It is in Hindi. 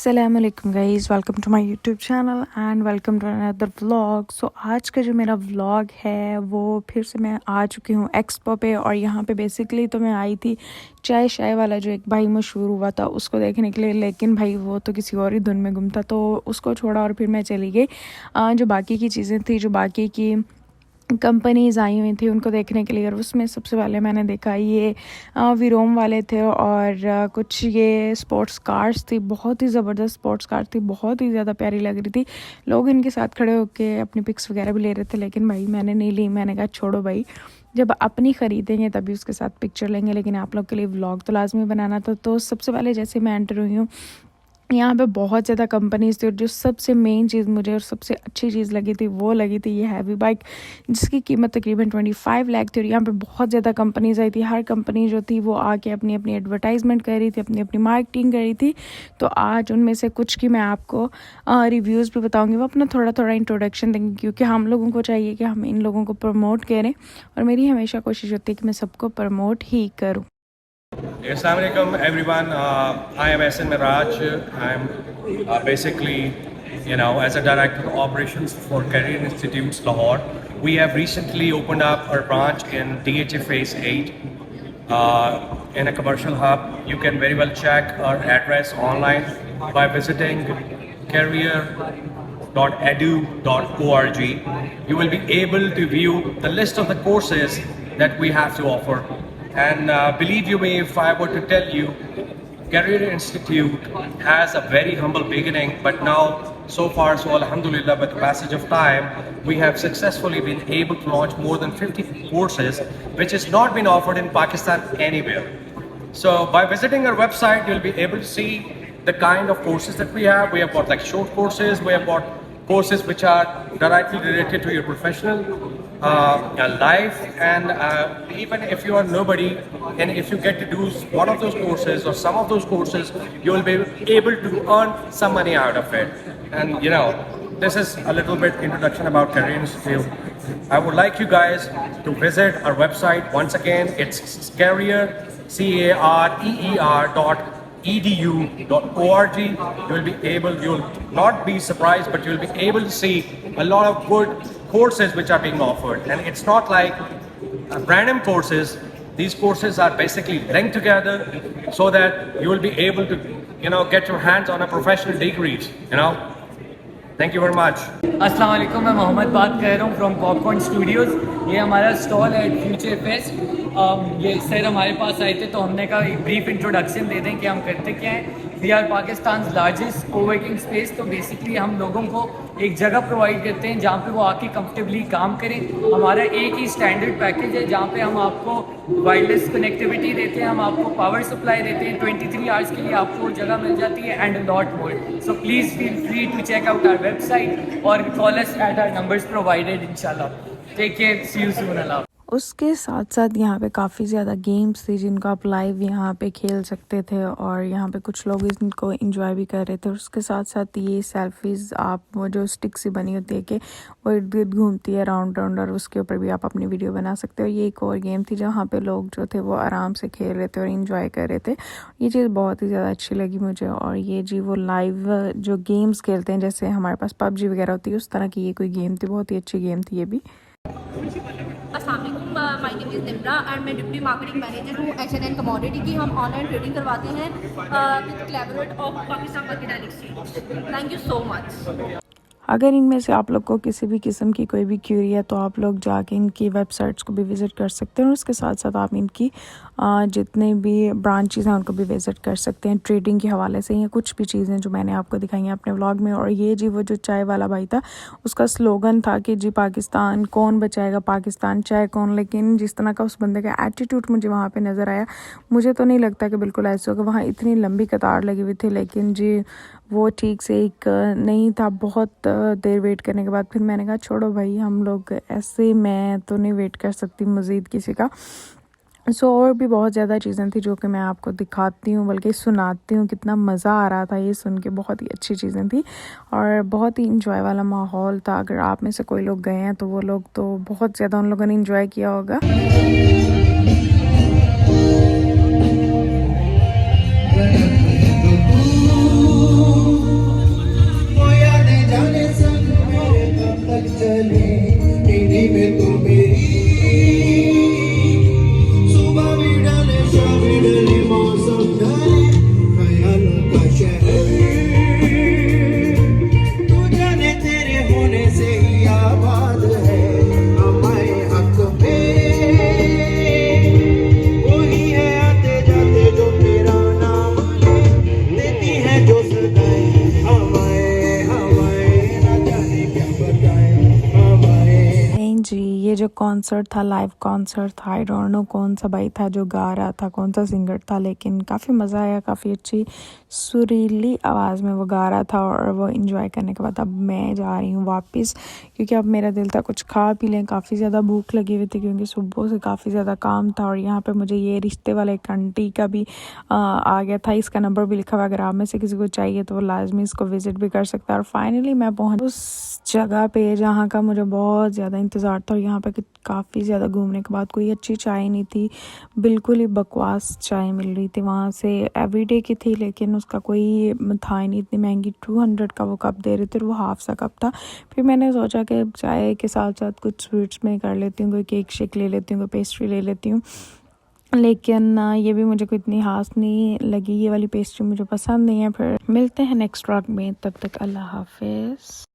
अस्सलामुअलैकुम guys, welcome to my YouTube channel and welcome to another vlog. So आज का जो मेरा व्लॉग है वो फिर से मैं आ चुकी हूँ एक्सपो पे। और यहाँ पे बेसिकली तो मैं आई थी चाय शाय वाला जो एक भाई मशहूर हुआ था उसको देखने के लिए, लेकिन भाई वो तो किसी और ही धुन में गुम था तो उसको छोड़ा और फिर मैं चली गई जो बाकी की चीज़ें थी, जो बाकी की कंपनीज़ आई हुई थी उनको देखने के लिए। और उसमें सबसे पहले मैंने देखा ये विरोम वाले थे और कुछ ये स्पोर्ट्स कार्स थी, बहुत ही ज़बरदस्त स्पोर्ट्स कार थी, बहुत ही ज़्यादा प्यारी लग रही थी। लोग इनके साथ खड़े होके अपनी पिक्स वगैरह भी ले रहे थे, लेकिन भाई मैंने नहीं ली। मैंने कहा छोड़ो भाई, जब अपनी ख़रीदेंगे तभी उसके साथ पिक्चर लेंगे, लेकिन आप लोग के लिए व्लॉग तो लाजमी बनाना था। तो सबसे पहले जैसे मैं एंटर हुई हूँ यहाँ पे बहुत ज़्यादा कंपनीज थी और जो सबसे मेन चीज़ मुझे और सबसे अच्छी चीज़ लगी थी वो लगी थी ये हैवी बाइक, जिसकी कीमत तकरीबन 25 लाख थी। और यहाँ पे बहुत ज़्यादा कंपनीज आई थी, हर कंपनी जो थी वो आके अपनी अपनी एडवर्टाइजमेंट कर रही थी, अपनी अपनी मार्केटिंग कर रही थी। तो आज उनमें से कुछ की मैं आपको रिव्यूज़ भी बताऊँगी, वो अपना थोड़ा थोड़ा इंट्रोडक्शन देंगे, क्योंकि हम लोगों को चाहिए कि हम इन लोगों को प्रमोट करें और मेरी हमेशा कोशिश होती है कि मैं सबको प्रमोट ही करूँ। Assalamualaikum everyone. I am SN Miraj. I'm basically, as a director of operations for Career Institutes Lahore. We have recently opened up our branch in DHA Phase 8 in a commercial hub. You can very well check our address online by visiting career.edu.org. You will be able to view the list of the courses that we have to offer. And believe you me, if I were to tell you, Career Institute has a very humble beginning, but now, so far, so alhamdulillah, with the passage of time, we have successfully been able to launch more than 50 courses, which has not been offered in Pakistan anywhere. So by visiting our website, you'll be able to see the kind of courses that we have. We have got like short courses, we have got courses which are directly related to your professional life, and even if you are nobody and if you get to do one of those courses or some of those courses, you will be able to earn some money out of it. And this is a little bit introduction about Career Institute. I would like you guys to visit our website once again. It's career career.edu.org. You'll not be surprised, but you'll be able to see a lot of good courses which are being offered. And it's not like random courses. These courses are basically linked together so that you will be able to, get your hands on a professional degrees, Thank you very much. अस्सलाम वालेकुम, मैं मोहम्मद बात कर रहा हूँ फ्रॉम पॉपकॉर्न स्टूडियोज़। ये हमारा स्टॉल है फ्यूचर फेस्ट। ये सर हमारे पास आए थे तो हमने कहा एक ब्रीफ इंट्रोडक्शन दे दें कि हम करते क्या हैं। We are Pakistan largest coworking space. तो बेसिकली हम लोगों को एक जगह प्रोवाइड करते हैं जहाँ पे वो आके कंफर्टेबली काम करें। हमारा एक ही स्टैंडर्ड पैकेज है जहाँ पे हम आपको वायरलेस कनेक्टिविटी देते हैं, हम आपको पावर सप्लाई देते हैं, 23 आवर्स के लिए आपको जगह मिल जाती है and lot more. So please feel free to check out our website और call us at our numbers provided. इंशाल्लाह take care, see you soon. अल्लाह। उसके साथ साथ यहाँ पे काफ़ी ज़्यादा गेम्स थी जिनको आप लाइव यहाँ पे खेल सकते थे और यहाँ पे कुछ लोग इनको एंजॉय भी कर रहे थे। उसके साथ साथ ये सेल्फीज़, आप वो जो स्टिक सी बनी होती है कि वो इर्द गिर्द घूमती है राउंड राउंड, और उसके ऊपर भी आप अपनी वीडियो बना सकते हो। ये एक और गेम थी जहाँ पे लोग जो थे वो आराम से खेल रहे थे और इन्जॉय कर रहे थे। ये चीज़ बहुत ही ज़्यादा अच्छी लगी मुझे। और ये जी वो लाइव जो गेम्स खेलते हैं, जैसे हमारे पास PUBG वगैरह होती है, उस तरह की ये कोई गेम थी, बहुत ही अच्छी गेम थी ये भी। अस्सलाम वालेकुम, my name is Nimra and मैं डिप्टी मार्केटिंग मैनेजर हूँ H&N कमोडिटी की। हम ऑनलाइन ट्रेडिंग करवाते हैं with collaborate of Pakistan mercantile exchange. Thank you so much. अगर इनमें से आप लोग को किसी भी किस्म की कोई भी क्यूरी है तो आप लोग जाके इनकी वेबसाइट्स को भी विज़िट कर सकते हैं और उसके साथ साथ आप इनकी जितने भी ब्रांचेस हैं उनको भी विज़िट कर सकते हैं ट्रेडिंग के हवाले से, या कुछ भी चीज़ें जो मैंने आपको दिखाई हैं अपने व्लॉग में। और ये जी वो जो चाय वाला भाई था, उसका स्लोगन था कि जी पाकिस्तान कौन बचाएगा, पाकिस्तान चाय कौन। लेकिन जिस तरह का उस बंदे का एटीट्यूड मुझे वहाँ पे नज़र आया, मुझे तो नहीं लगता कि बिल्कुल ऐसे होगा। वहाँ इतनी लंबी कतार लगी हुई थी, लेकिन जी वो ठीक से एक नहीं था। बहुत देर वेट करने के बाद फिर मैंने कहा छोड़ो भाई, हम लोग ऐसे, मैं तो नहीं वेट कर सकती मज़ीद किसी का। और भी बहुत ज़्यादा चीज़ें थी जो कि मैं आपको दिखाती हूँ, बल्कि सुनाती हूँ। कितना मज़ा आ रहा था ये सुन के, बहुत ही अच्छी चीज़ें थी और बहुत ही इंजॉय वाला माहौल था। अगर आप में से कोई लोग गए हैं तो वो लोग तो बहुत ज़्यादा उन लोगों ने इंजॉय किया होगा। जो कॉन्सर्ट था, लाइव कॉन्सर्ट था, आई डोंट नो कौन सा भाई था जो गा रहा था, कौन सा सिंगर था, लेकिन काफ़ी मज़ा आया, काफ़ी अच्छी सुरीली आवाज़ में वो गा रहा था। और वो इन्जॉय करने के बाद अब मैं जा रही हूँ वापस, क्योंकि अब मेरा दिल था कुछ खा पी लें। काफ़ी ज़्यादा भूख लगी हुई थी क्योंकि सुबह से काफ़ी ज़्यादा काम था। और यहाँ पे मुझे ये रिश्ते वाले एक आंटी का भी आ गया था, इसका नंबर भी लिखा हुआ, अगर आप में से किसी को चाहिए तो वो लाजमी इसको विज़िट भी कर सकता है। और फाइनली मैं पहुँच उस जगह पे जहाँ का मुझे बहुत ज़्यादा इंतज़ार था। और यहाँ पे काफ़ी ज़्यादा घूमने के बाद कोई अच्छी चाय नहीं थी, बिल्कुल ही बकवास चाय मिल रही थी वहाँ से। एवरीडे की थी लेकिन उसका कोई था ही नहीं, इतनी महंगी 200 का वो कप दे रहे थे और वो हाफ सा कप था। फिर मैंने सोचा कि चाय के साथ साथ कुछ स्वीट्स में कर लेती हूँ, कोई केक शेक ले लेती हूँ, कोई पेस्ट्री ले लेती हूँ, लेकिन ये भी मुझे कोई इतनी खास नहीं लगी, ये वाली पेस्ट्री मुझे पसंद नहीं है। फिर मिलते हैं नेक्स्ट व्लॉग में, तब तक अल्लाह हाफिज़।